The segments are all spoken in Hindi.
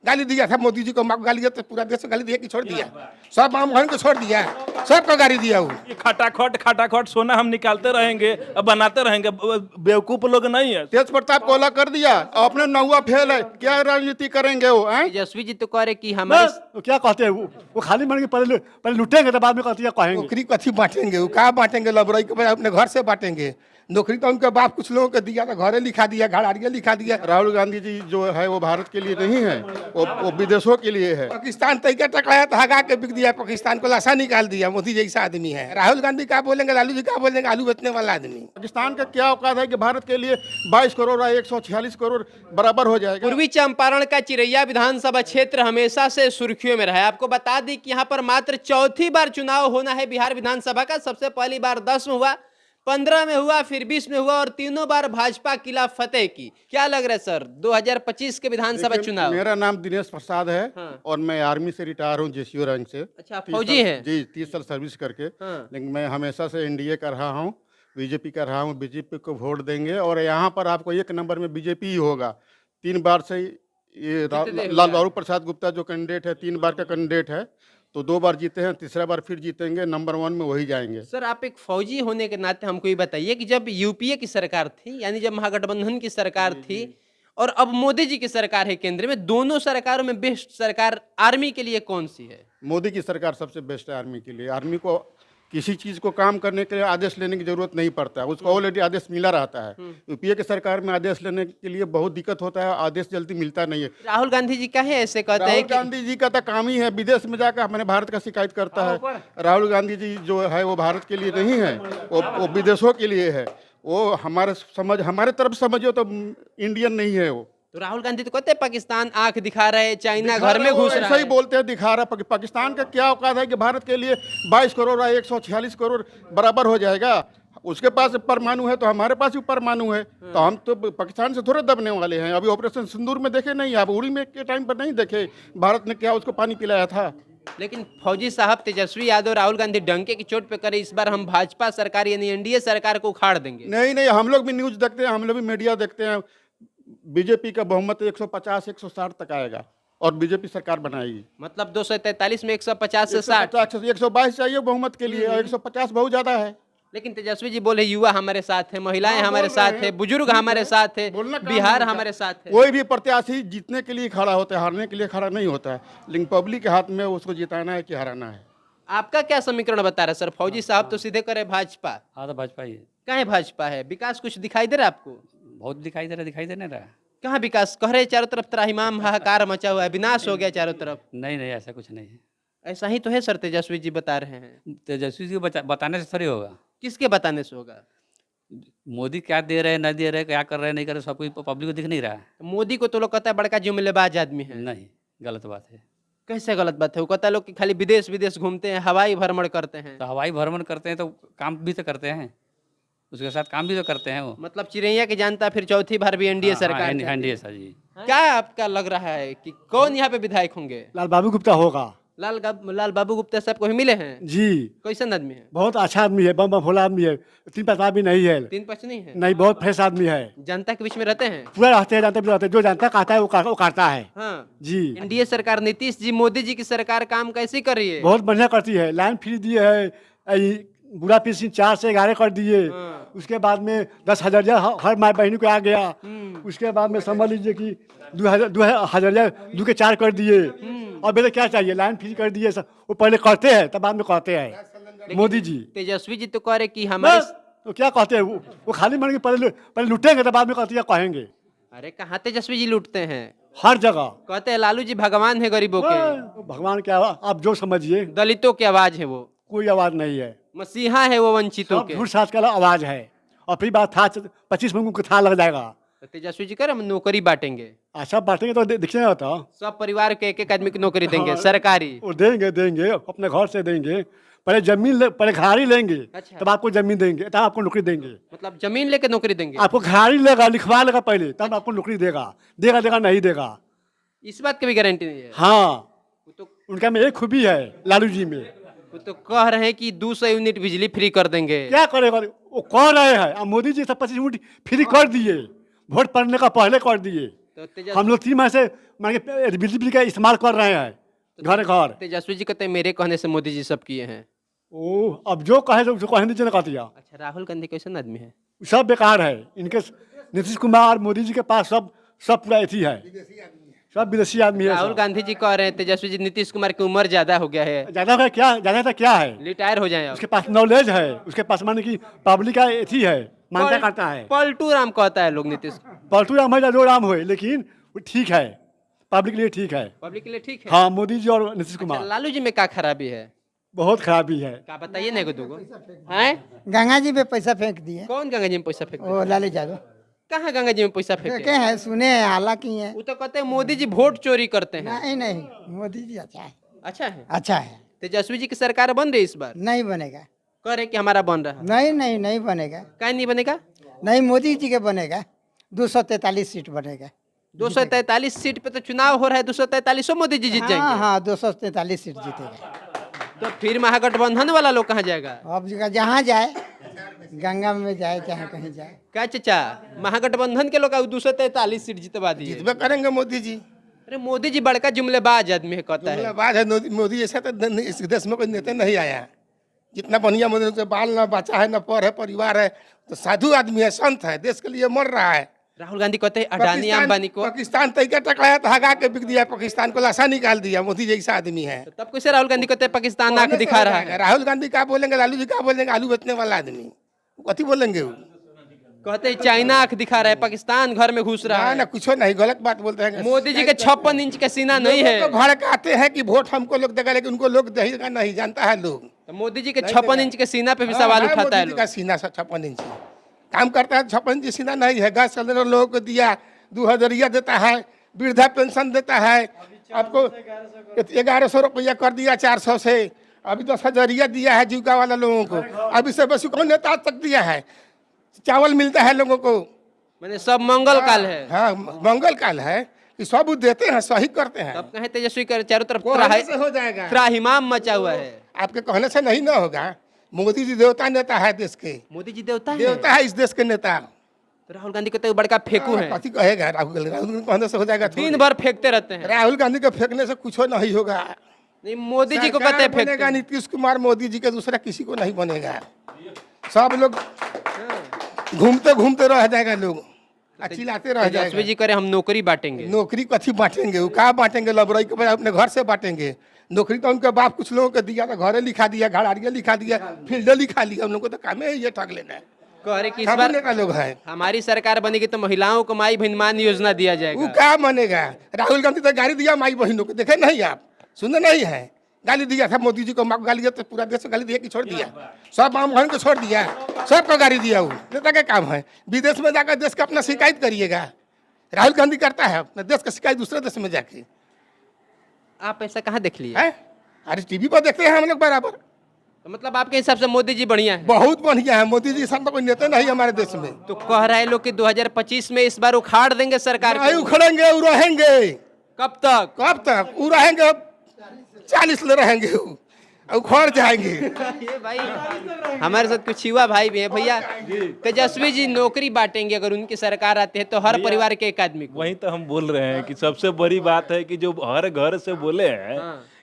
गाली दिया था मोदी जी को, गाली दिया तो पूरा देश को गाली दिया कि छोड़ दिया, सब आम बहन को छोड़ दिया, सबको गाली दिया वो। ये खटाखट सोना हम निकालते रहेंगे और बनाते रहेंगे, बेवकूफ लोग नहीं है। तेज प्रताप को अलग कर दिया, अपने नौवा फेल है, क्या राजनीति करेंगे वो? तेजस्वी जी तो कह रहे कि हमारे वो क्या कहते हैं, वो खाली मन के पहले लुटेंगे तो बाद में कहते हैं कहेंगे। नौकरी कथी बांटेंगे, वो कहाँ बांटेंगे? लबरई के अपने घर से बांटेंगे नौकरी, तो उनके बाप कुछ लोगों को दिया था, घरे लिखा दिया, घड़ारिया लिखा दिया। राहुल गांधी जी जो है वो भारत के लिए नहीं है, वो विदेशों के लिए है। पाकिस्तान तैके टकराया तो हगा के बिक दिया, पाकिस्तान को लाशा निकाल दिया। मोदी जैसा आदमी है। राहुल गांधी क्या बोलेंगे, लालू जी क्या बोलेंगे? आलू बेचने वाला आदमी। पाकिस्तान का क्या औकात है कि भारत के लिए 22 करोड़ या 146 करोड़ बराबर हो जाएगा। पूर्वी चंपारण का चिरैया विधानसभा क्षेत्र हमेशा से सुर्खियों में रहा है। आपको बता दें कि यहाँ पर मात्र चौथी बार चुनाव होना है बिहार विधानसभा का। सबसे पहली बार 10 में हुआ, 15 में हुआ, फिर 20 में हुआ और तीनों बार भाजपा किला फतेह की। क्या लग रहा है सर 2025 के विधानसभा चुनाव? मेरा नाम दिनेश प्रसाद है। हाँ। और मैं आर्मी से रिटायर हूँ, जेसीओ रैंक से। अच्छा, फौजी हैं? जी, 30 साल सर्विस करके। हाँ। लेकिन मैं हमेशा से एनडीए कर रहा हूँ, बीजेपी कर रहा हूँ। बीजेपी को वोट देंगे और यहाँ पर आपको 1 नंबर में बीजेपी ही होगा। 3 बार से ये लालू प्रसाद गुप्ता जो कैंडिडेट है, 3 बार का कैंडिडेट है, तो 2 बार जीते हैं, तीसरा बार फिर जीतेंगे, नंबर 1 में वही जाएंगे। सर आप एक फौजी होने के नाते हमको ये बताइए कि जब यूपीए की सरकार थी, यानी जब महागठबंधन की सरकार थी और अब मोदी जी की सरकार है केंद्र में, दोनों सरकारों में बेस्ट सरकार आर्मी के लिए कौन सी है? मोदी की सरकार सबसे बेस्ट है आर्मी के लिए। आर्मी को किसी चीज़ को काम करने के लिए आदेश लेने की जरूरत नहीं पड़ता है, उसको ऑलरेडी आदेश मिला रहता है। यूपीए की सरकार में आदेश लेने के लिए बहुत दिक्कत होता है, आदेश जल्दी मिलता नहीं है। राहुल गांधी जी कहे ऐसे कहते हैं राहुल कि गांधी जी का तो काम ही है विदेश में जाकर हमारे भारत का शिकायत करता है। राहुल गांधी जी जो है वो भारत के लिए नहीं है, वो विदेशों के लिए है। वो हमारे तरफ समझो तो इंडियन नहीं है वो। तो राहुल गांधी तो कहते हैं पाकिस्तान आंख दिखा रहे हैं, चाइना घर में घुस रहा ऐसा ही है। बोलते हैं, दिखा रहा है। पाकिस्तान का क्या औकात है कि भारत के लिए 22 करोड़ या 146 करोड़ बराबर हो जाएगा। उसके पास परमाणु है तो हमारे पास भी परमाणु है, तो हम तो पाकिस्तान से थोड़े दबने वाले हैं। अभी ऑपरेशन सिंदूर में देखे नहीं आप, उड़ी में के टाइम पर नहीं देखे भारत ने क्या उसको पानी पिलाया था। लेकिन फौजी साहब तेजस्वी यादव राहुल गांधी डंके की चोट पे करे, इस बार हम भाजपा सरकार यानी एनडीए सरकार को उखाड़ देंगे। नहीं, हम लोग भी न्यूज देखते हैं, हम लोग भी मीडिया देखते हैं। बीजेपी का बहुमत 150-160 तक आएगा और बीजेपी सरकार बनाएगी। मतलब 243 में 150 से 60। 122 चाहिए बहुमत के लिए, 150 बहुत ज्यादा है। लेकिन तेजस्वी जी बोले युवा हमारे साथ है, महिलाएं हमारे साथ है, बुजुर्ग हमारे साथ है, बिहार हमारे साथ है। कोई भी प्रत्याशी जीतने के लिए खड़ा होता है, हारने के लिए खड़ा नहीं होता है। लेकिन पब्लिक के हाथ में उसको जिताना है कि हराना है। आपका क्या समीकरण बता रहा है सर? फौजी साहब तो सीधे करे भाजपा। हाँ तो भाजपा ही है। कहाँ है भाजपा है? विकास कुछ दिखाई दे रहा है आपको? बहुत दिखाई दे नहीं रहा। कहाँ विकास? कह रहे चारों तरफ त्राहिमाम हाहाकार मचा हुआ है, विनाश हो गया चारों तरफ। नहीं ऐसा कुछ नहीं है। ऐसा ही तो है सर, तेजस्वी जी बता रहे हैं। तेजस्वी जी को बताने से थोड़ी होगा। किसके बताने से होगा? मोदी क्या दे रहे हैं, नहीं दे रहे, क्या कर रहे हैं, नहीं कर रहे, सब कुछ पब्लिक को दिख नहीं रहा है। मोदी को तो लोग कहता है बड़का जुम्मेबाज आदमी है। नहीं, गलत बात है। कैसे गलत बात है? वो कहता है लोग कि खाली विदेश घूमते हैं, हवाई भ्रमण करते हैं। तो हवाई भ्रमण करते हैं तो काम भी तो करते हैं, उसके साथ काम भी तो करते हैं वो। मतलब चिरैया की जानता फिर चौथी बार भी एनडीए सरकार। एनडीए सर जी। क्या आपका लग रहा है कि कौन यहाँ पे विधायक होंगे? लाल बाबू गुप्ता होगा। लाल बाबू गुप्ता साहब को ही मिले हैं जी। कैसन आदमी है? बहुत अच्छा आदमी है, बम भोला आदमी है, 3 पैसा भी नहीं है। 3 पक्ष नहीं है? नहीं, बहुत फ्रेश आदमी है। जनता के बीच में रहते हैं? पूरा रहते हैं, जो जनता कहता है वो करता है। हाँ जी। एनडीए सरकार, नीतीश जी, मोदी जी की सरकार काम कैसी कर रही है? बहुत बढ़िया करती है। लाइन फ्री दिए है, बुढ़ा पेंशन 4 से 11 कर दिए। उसके बाद में 10,000 हर माँ बहनी को आ गया। उसके बाद में समझ लीजिए कि 2,000 2 के 4 कर दिए। और मेरे क्या चाहिए, लाइन फ्री कर दिए। वो पहले करते हैं तब बाद में कहते हैं मोदी जी। तेजस्वी जी तो कह रहे कि हमारे तो क्या कहते हैं, वो खाली मन के पहले लुटेंगे तब बाद में कहते हैं कहेंगे। अरे कहाँ तेजस्वी जी लूटते हैं? हर जगह कहते हैं लालू जी भगवान है गरीबों के। भगवान क्या, आप जो समझिए। दलितों की आवाज है वो, कोई आवाज नहीं है। मसीहा है वो वंचितों के। झूठ साथ का आवाज है। और फिर बात था 25 में था लग जाएगा। तो तेजस्वी जी कह रहे हम नौकरी बांटेंगे। अच्छा बांटेंगे तो दिखने होता। सब परिवार के एक आदमी की नौकरी देंगे सरकारी। वो देंगे अपने घर से देंगे। पहले जमीन पहले घराड़ी लेंगे। अच्छा। तब आपको जमीन देंगे, तब आपको नौकरी देंगे। मतलब जमीन लेके नौकरी देंगे? आपको घराड़ी लेगा, लिखवा लेगा पहले, तब आपको नौकरी देगा नहीं देगा। इस बात की भी गारंटी नहीं है? हाँ, वो तो उनका में एक खूबी है लालू जी में। वो तो कह रहे हैं कि 200 यूनिट बिजली फ्री कर देंगे। क्या करेगा वो, कह रहे हैं। अब मोदी जी 25 यूनिट फ्री कर दिए, वोट पड़ने का पहले कर दिए। तो हम लोग 3 माह से मान के बिजली का इस्तेमाल कर रहे हैं घर घर। तेजस्वी जी कहते हैं मेरे कहने से मोदी जी सब किए हैं। ओ अब जो कहे तो उसको कहने दीजिए ना, कह दिया। अच्छा, राहुल गांधी कैसे आदमी है? सब बेकार है इनके। नीतीश कुमार मोदी जी के पास सब पूरा एथी है, सब विदेशी आदमी है। राहुल गांधी जी कह रहे हैं तेजस्वी जी नीतीश कुमार की उम्र ज्यादा हो गया है, ज्यादा है क्या, ज्यादा क्या है, रिटायर हो जाए। उसके पास नॉलेज है, उसके पास माने की पब्लिक का एथी है, मानता करता है। पलटू राम कहता है लोग नीतीश। पलटू राम है या जो राम हो, लेकिन वो ठीक है, पब्लिक के लिए ठीक है। पब्लिक के लिए ठीक है। हाँ, मोदी जी और नीतीश अच्छा, कुमार लालू जी में क्या खराबी है? बहुत खराबी है। क्या बताइए ना दो हैं? गंगा जी पे पैसा फेंक दिए। कौन गंगा जी में पैसा फेंक? वो लालू यादव कहाँ गंगा जी में पैसा फेंके? फेंके हैं, सुने हैं, हालांकि हैं। वो तो कहते हैं मोदी जी वोट चोरी करते हैं। नहीं नहीं, मोदी जी अच्छा है, अच्छा है। अच्छा है। तेजस्वी जी की सरकार बन रही इस बार? नहीं बनेगा। कह रहे कि हमारा बन रहा है। नहीं नहीं, नहीं बनेगा। क्या नहीं बनेगा? नहीं, मोदी जी के बनेगा। 243 सीट बनेगा। 243 सीट पे तो चुनाव हो रहा है, 243 मोदी जी जीत हाँ जाएंगे। हाँ, 243 सीट जीतेगा। तो फिर महागठबंधन वाला लोग कहाँ जाएगा? अब जहाँ जाए, गंगा में जाए चाहे कहीं जाए। क्या चाचा, महागठबंधन के लोग 243 सीट जितवा दिए। जितबे करेंगे मोदी जी। अरे मोदी जी बड़का जुमलेबाज आदमी है, कहता है। बात है मोदी जैसा तो इस देश में कोई नेता नहीं आया। जितना बढ़िया मोदी से बाल ना बचा है, ना पर है, परिवार है, तो साधु आदमी है, संत है, देश के लिए मर रहा है। राहुल गांधी कहते हैं अडानी अंबानी को। पाकिस्तान तरीका टकराया तो हगा के बिक दिया, पाकिस्तान को लाशा निकाल दिया। मोदी जैसा आदमी है। तो तब कैसे राहुल गांधी कहते हैं पाकिस्तान आंख दिखा रहा है? राहुल गांधी क्या बोलेंगे, लालू जी क्या बोलेंगे? आलू बेचने वाला आदमी कथी बोलेंगे? वो कहते हैं चाइना आंख दिखा रहा है, पाकिस्तान घर में घुस रहा है। ना कुछ नहीं, गलत बात बोलते हैं। मोदी जी के 56 इंच का सीना नहीं है। लोगों को भड़काते हैं कि वोट हमको लोग देगा, लेकिन उनको लोग देगा नहीं, जानता है लोग। तो मोदी जी के 56 इंच के सीना पे भी सवाल उठाता है मोदी जी लोग। का सीना 56 इंच काम करता है। 56 इंच सीना नहीं है। गैस सिलेंडर लोगों को दिया, 2000 देता है, वृद्धा पेंशन देता है। आपको 1100 रुपया कर दिया 400 से, अभी 10,000 दिया है जीविका वाला लोगों को। अभी से बस कौन नेता आज तक दिया है? चावल मिलता है लोगों को। मैंने सब मंगल काल है। हाँ, मंगल काल है कि सब देते हैं, सही करते हैं। तब कहे तेजस्वी कर चारों तरफ कहने से हो जाएगा। त्राहिमाम मचा हुआ है। आपके कहने से नहीं ना होगा। मोदी जी देवता नेता है देश के, मोदी जी देवता है। देवता है इस देश के नेता। तो राहुल गांधी कहते हैं बड़का फेंकू है। कथी कहेगा राहुल गांधी कहने से हो जाएगा? दिन भर फेंकते रहते हैं। राहुल गांधी के फेंकने से कुछ नहीं होगा। नहीं, मोदी जी को कहते हैं फेंकते बनेगा हैं। नीतीश कुमार, मोदी जी के दूसरा किसी को नहीं बनेगा। सब लोग घूमते घूमते रह जाएगा, लोग चिल्लाते रह तेजस्वी जाएगा। जी करे हम नौकरी बांटेंगे। नौकरी कथी बांटेंगे? वो क्या बांटेंगे? लबरई के बाद अपने घर से बांटेंगे। नौकरी तो उनके बाप कुछ लोगों को दिया था, घरे लिखा दिया, घड़ारिया लिखा दिया, फील्ड लिखा लिया। उन लोगों को तो काम है ये ठग लेना है। कह रहे कि इस ठगने बार का लोग है। हमारी सरकार बनेगी तो महिलाओं को माई बहन मान योजना दिया वो जाएगा। क्या मानेगा? राहुल गांधी तो गाली दिया माई बहनों को, देखे नहीं आप? सुने नहीं है? गाली दिया था मोदी जी को, माँ को गाली दिया तो पूरा देश को गाली दिया कि छोड़ दिया? सब आम बहन को छोड़ दिया, सबको गाली दिया। वो नेता का काम है। विदेश में जाकर देश का अपना शिकायत करिएगा। राहुल गांधी करता है अपने देश का शिकायत दूसरे देश में जाके। आप ऐसा कहाँ देख लिए? है? अरे टीवी पर देखते हैं हम लोग बराबर। तो मतलब आपके हिसाब से मोदी जी बढ़िया है? बहुत बढ़िया है मोदी जी। सब कोई नेता नहीं हमारे देश में। तो कह रहे हैं लोग कि 2025 में इस बार उखाड़ देंगे सरकार नहीं को। उखड़ेंगे, वो रहेंगे। कब तक? कब तक वो रहेंगे? 40 ले रहेंगे, वो उखड़ जाएंगे। ये भाई हमारे साथ कुछ युवा भाई भी हैं। भैया, तेजस्वी जी नौकरी बांटेंगे अगर उनकी सरकार आती है तो हर परिवार के एक आदमी को। वही तो हम बोल रहे हैं कि सबसे बड़ी बात है कि जो हर घर से बोले हैं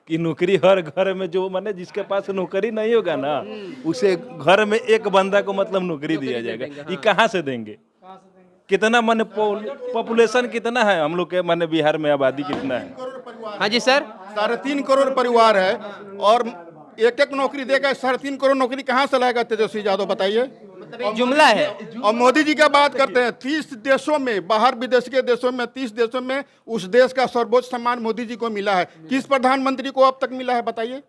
कि नौकरी हर घर में, जो माने जिसके पास नौकरी नहीं होगा ना, उसे घर में एक बंदा को मतलब नौकरी दिया जाएगा। ये कहाँ से देंगे? कितना माने पॉपुलेशन कितना है हम लोग के, माने बिहार में आबादी कितना है? हाँ जी सर। 3.5 करोड़ परिवार है और एक नौकरी देगा। 3.5 करोड़ नौकरी कहाँ से लाएगा तेजस्वी यादव, बताइए? मतलब एक जुमला है। और मोदी जी का बात करते हैं 30 देशों में, बाहर विदेश के देशों में 30 देशों में उस देश का सर्वोच्च सम्मान मोदी जी को मिला है। किस प्रधानमंत्री को अब तक मिला है बताइए?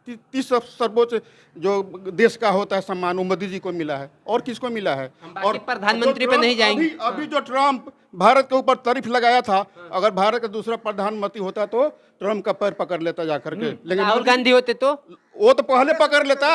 30 सर्वोच्च जो देश का होता है सम्मान वो मोदी जी को मिला है। और किसको मिला है? और प्रधानमंत्री पे नहीं जाएंगे। अभी जो ट्रम्प भारत के ऊपर तारीफ लगाया था, अगर भारत का दूसरा प्रधानमंत्री होता तो ट्रम्प का पैर पकड़ लेता जाकर के। लेकिन राहुल गांधी होते तो वो तो पहले पकड़ लेता।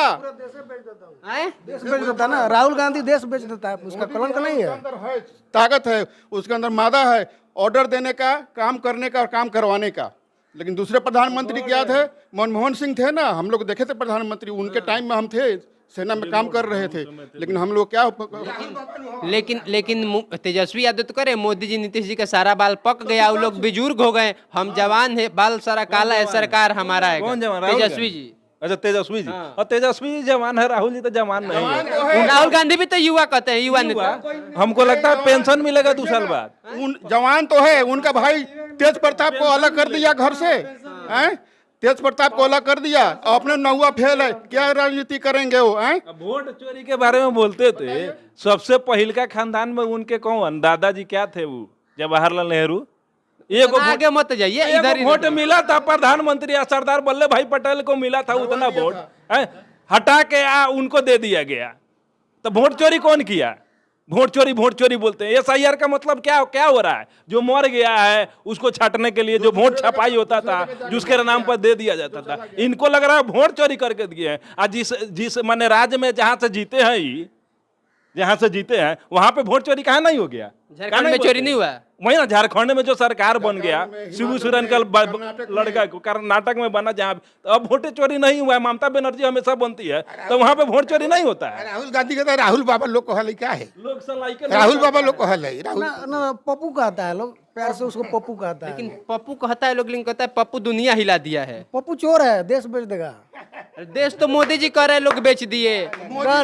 आए? देश बेच देता ना, राहुल गांधी देश बेच देता है, उसका कलंक नहीं है। अंदर है ताकत है, उसके अंदर मादा है, ऑर्डर देने का, काम करने का और काम करवाने का। लेकिन दूसरे प्रधानमंत्री क्या थे? मनमोहन सिंह थे ना, हम लोग देखे थे प्रधानमंत्री, उनके टाइम में हम थे सेना में काम कर रहे थे, लेकिन हम लोग क्या लेकिन तेजस्वी यादव तो करे, मोदी जी नीतीश जी का सारा बाल पक गया, वो लोग बुजुर्ग हो गए, हम जवान है, बाल सारा काला है, सरकार हमारा है। कौन जवान? राहुल तेजस्वी गांधी? जी। अच्छा तेजस्वी जी, और तेजस्वी जी जवान है, राहुल जी तो जवान नहीं है। राहुल गांधी भी तो युवा कहते हैं, युवा नेता। हमको लगता है पेंशन मिलेगा 2 साल बाद। उन जवान तो है, उनका भाई तेज प्रताप को अलग कर दिया घर से, हैं? तेज प्रताप को अलग कर दिया, अपने नौवा फेल है, क्या राजनीति करेंगे वो, हैं? अब वोट चोरी के बारे में बोलते थे, सबसे पहिलका खानदान में उनके कौन दादाजी क्या थे? वो जवाहरलाल नेहरू। एक आगे मत जाइए, इधर ही वोट मिला था प्रधानमंत्री सरदार वल्लभ भाई पटेल को मिला था उतना वोट, हटा के उनको दे दिया गया। तो वोट चोरी कौन किया? वोट चोरी बोलते हैं। SIR का मतलब क्या हो रहा है? जो मर गया है उसको छाटने के लिए जो वोट छपाई होता था, जिसके नाम पर दे दिया जाता था, इनको लग रहा है वोट चोरी करके दिए हैं। आज जिस माने राज्य में जहां से जीते हैं वहां पे वोट चोरी कहाँ नहीं हो गया? झारखंड में चोरी नहीं हुआ? वही ना, झारखंड में जो सरकार बन गया, शिबू सोरेन का लड़का कर्नाटक में बना, जहाँ अब वोट चोरी नहीं हुआ है। ममता बनर्जी हमेशा बनती है, तो वहाँ पे वोट चोरी नहीं होता है। राहुल गांधी कहता है राहुल बाबा लोग को हल क्या है, लोग सलाई के राहुल बाबा लोग को हल है। राहुल ना पप्पू कहता है लोग, प्यार से उसको पप्पू कहता है। लेकिन पप्पू कहता है लोग, लेकिन कहता है पप्पू दुनिया हिला दिया है। पप्पू चोर है, देश बेच देगा। देश तो मोदी जी कर रहे, लोग बेच दिए।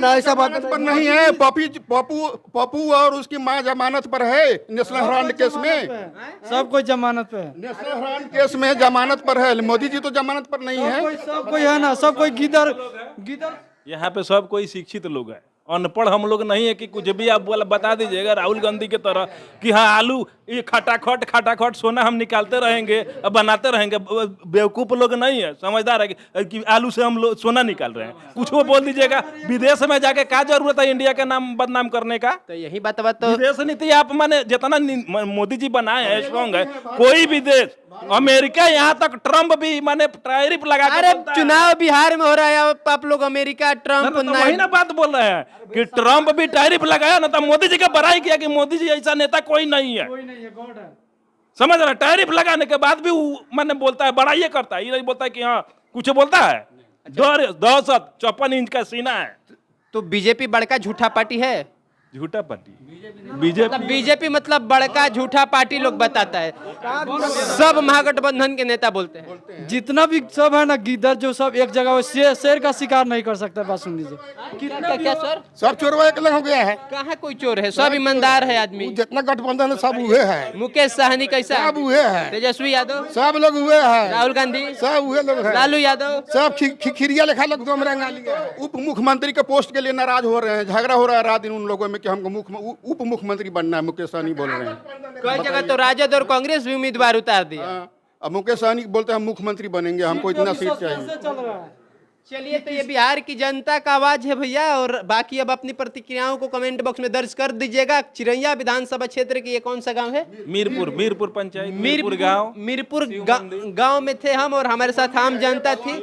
ना ऐसा बात पर नहीं है। पप्पू और उसकी माँ जमानत पर है नेशनल हेराल्ड केस में, सब कोई जमानत पे है। नेशनल हेराल्ड केस में जमानत पर है। मोदी जी तो जमानत पर नहीं है। सब कोई है ना, सब कोई गिदर यहाँ पे सब कोई शिक्षित लोग है, अनपढ़ हम लोग नहीं है कि कुछ भी आप बता दीजिएगा राहुल गांधी की तरह कि हाँ आलू ये खटाखट सोना हम निकालते रहेंगे और बनाते रहेंगे। बेवकूफ लोग नहीं है, समझदार है कि आलू से हम लोग सोना निकाल रहे हैं। कुछ वो बोल दीजिएगा, विदेश में जाके क्या जरूरत है इंडिया का नाम बदनाम करने का? तो यही बात तो विदेश नीति आप माने जितना मोदी जी बनाए हैं स्ट्रॉन्ग है, कोई भी देश, अमेरिका यहाँ तक ट्रम्प भी माने टैरिफ लगा के अरे बोलता है। चुनाव बिहार में हो रहा है, आप लोग अमेरिका ट्रम्प तो वही ना बात बोल रहे हैं कि ट्रम्प भी टैरिफ लगाया ना, तो मोदी जी का बड़ाई किया कि मोदी जी ऐसा नेता कोई नहीं है। समझ रहे? टैरिफ लगाने के बाद भी मैंने बोलता है, बड़ाई करता है, ये नहीं बोलता है कि हाँ कुछ बोलता है। 54 इंच का सीना है। तो बीजेपी बड़का झूठा पार्टी है? झूठा पार्टी बीजेपी मतलब बड़का झूठा पार्टी लोग बताता है, सब महागठबंधन के नेता बोलते हैं। जितना भी सब है ना गिद्दर, जो सब एक जगह शेर का शिकार नहीं कर सकता। बात सुन लीजिए, क्या सर? सब चोरवा एक लग हो गया है। कहाँ कोई चोर है? सब ईमानदार है आदमी। जितना गठबंधन है सब हुए है, मुकेश सहनी कैसा? सब हुए है, तेजस्वी यादव, सब लोग हुए है, राहुल गांधी, सब हुए लोग है, लालू यादव, सब खिखिरिया लिखा लोग दो रंगा लिया। उप मुख्यमंत्री के पोस्ट के लिए नाराज हो रहे हैं, झगड़ा हो रहा है रात दिन उन लोगों में कि हमको उप मुख्यमंत्री बनना है। मुकेश सहनी बोल रहे हैं। कई जगह तो राजद और कांग्रेस भी उम्मीदवार उतार दिया। अब मुकेश सहनी बोलते हैं हम मुख्यमंत्री बनेंगे, हमको इतना सीट चाहिए। चलिए, तो ये बिहार की जनता का आवाज है भैया, और बाकी अब अपनी प्रतिक्रियाओं को कमेंट बॉक्स में दर्ज कर दीजिएगा। चिरैया विधानसभा क्षेत्र की ये कौन सा गांव है? मीरपुर पंचायत, मीरपुर गांव में थे हम, और हमारे साथ आम जनता थी।